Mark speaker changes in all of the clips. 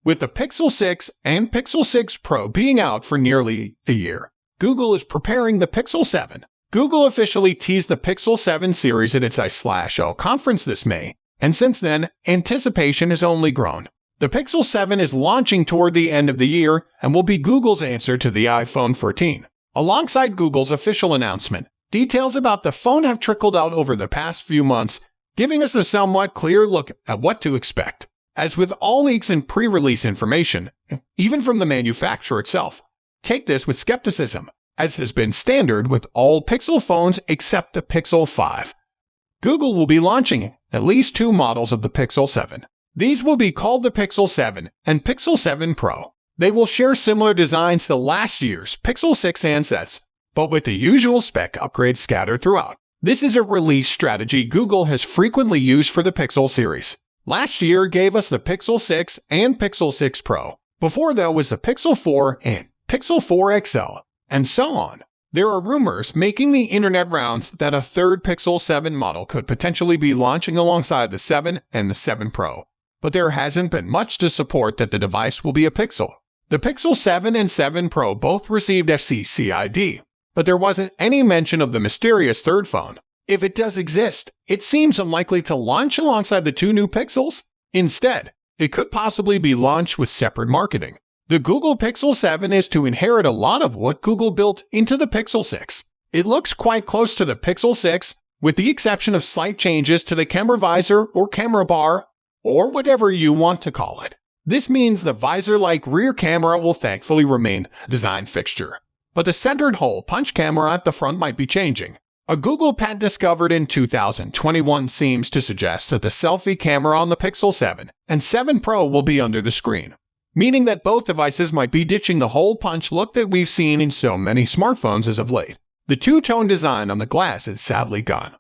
Speaker 1: With the Pixel 6 and Pixel 6 Pro being out for nearly a year, Google is preparing the Pixel 7. Google officially teased the Pixel 7 series at its I/O conference this May, and since then, anticipation has only grown. The Pixel 7 is launching toward the end of the year and will be Google's answer to the iPhone 14. Alongside Google's official announcement, details about the phone have trickled out over the past few months, giving us a somewhat clear look at what to expect. As with all leaks and pre-release information, even from the manufacturer itself, take this with skepticism, as has been standard with all Pixel phones except the Pixel 5. Google will be launching at least 2 models of the Pixel 7. These will be called the Pixel 7 and Pixel 7 Pro. They will share similar designs to last year's Pixel 6 handsets, but with the usual spec upgrades scattered throughout. This is a release strategy Google has frequently used for the Pixel series. Last year gave us the Pixel 6 and Pixel 6 Pro. Before that was the Pixel 4 and Pixel 4 XL, and so on. There are rumors making the internet rounds that a third Pixel 7 model could potentially be launching alongside the 7 and the 7 Pro, but there hasn't been much to support that the device will be a Pixel. The Pixel 7 and 7 Pro both received FCC ID, but there wasn't any mention of the mysterious third phone. If it does exist, it seems unlikely to launch alongside the 2 new Pixels. Instead, it could possibly be launched with separate marketing. The Google Pixel 7 is to inherit a lot of what Google built into the Pixel 6. It looks quite close to the Pixel 6, with the exception of slight changes to the camera visor or camera bar, or whatever you want to call it. This means the visor-like rear camera will thankfully remain a design fixture, but the centered hole punch camera at the front might be changing. A Google patent discovered in 2021 seems to suggest that the selfie camera on the Pixel 7 and 7 Pro will be under the screen, meaning that both devices might be ditching the hole punch look that we've seen in so many smartphones as of late. The two-tone design on the glass is sadly gone,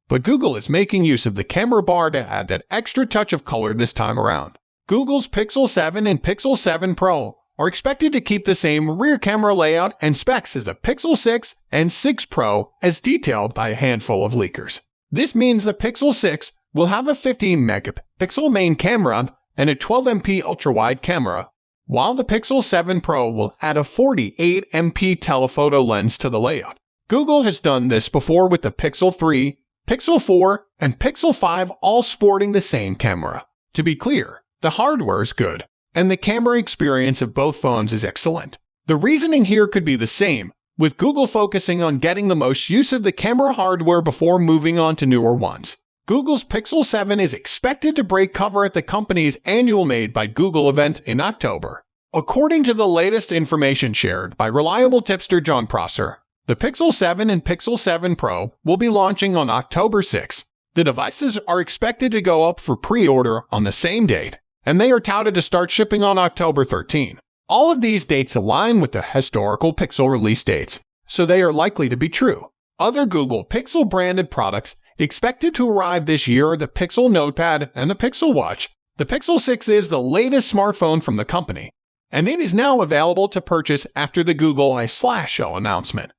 Speaker 1: but Google is making use of the camera bar to add that extra touch of color this time around. Google's Pixel 7 and Pixel 7 Pro are expected to keep the same rear camera layout and specs as the Pixel 6 and 6 Pro as detailed by a handful of leakers. This means the Pixel 6 will have a 15-megapixel main camera and a 12MP ultra-wide camera, while the Pixel 7 Pro will add a 48MP telephoto lens to the layout. Google has done this before with the Pixel 3, Pixel 4, and Pixel 5 all sporting the same camera. To be clear, the hardware is good, and the camera experience of both phones is excellent. The reasoning here could be the same, with Google focusing on getting the most use of the camera hardware before moving on to newer ones. Google's Pixel 7 is expected to break cover at the company's annual Made by Google event in October. According to the latest information shared by reliable tipster John Prosser, the Pixel 7 and Pixel 7 Pro will be launching on October 6. The devices are expected to go up for pre-order on the same date, and they are touted to start shipping on October 13. All of these dates align with the historical Pixel release dates, so they are likely to be true. Other Google Pixel branded products expected to arrive this year are the Pixel Notepad and the Pixel Watch. The Pixel 6 is the latest smartphone from the company, and it is now available to purchase after the Google I/O announcement.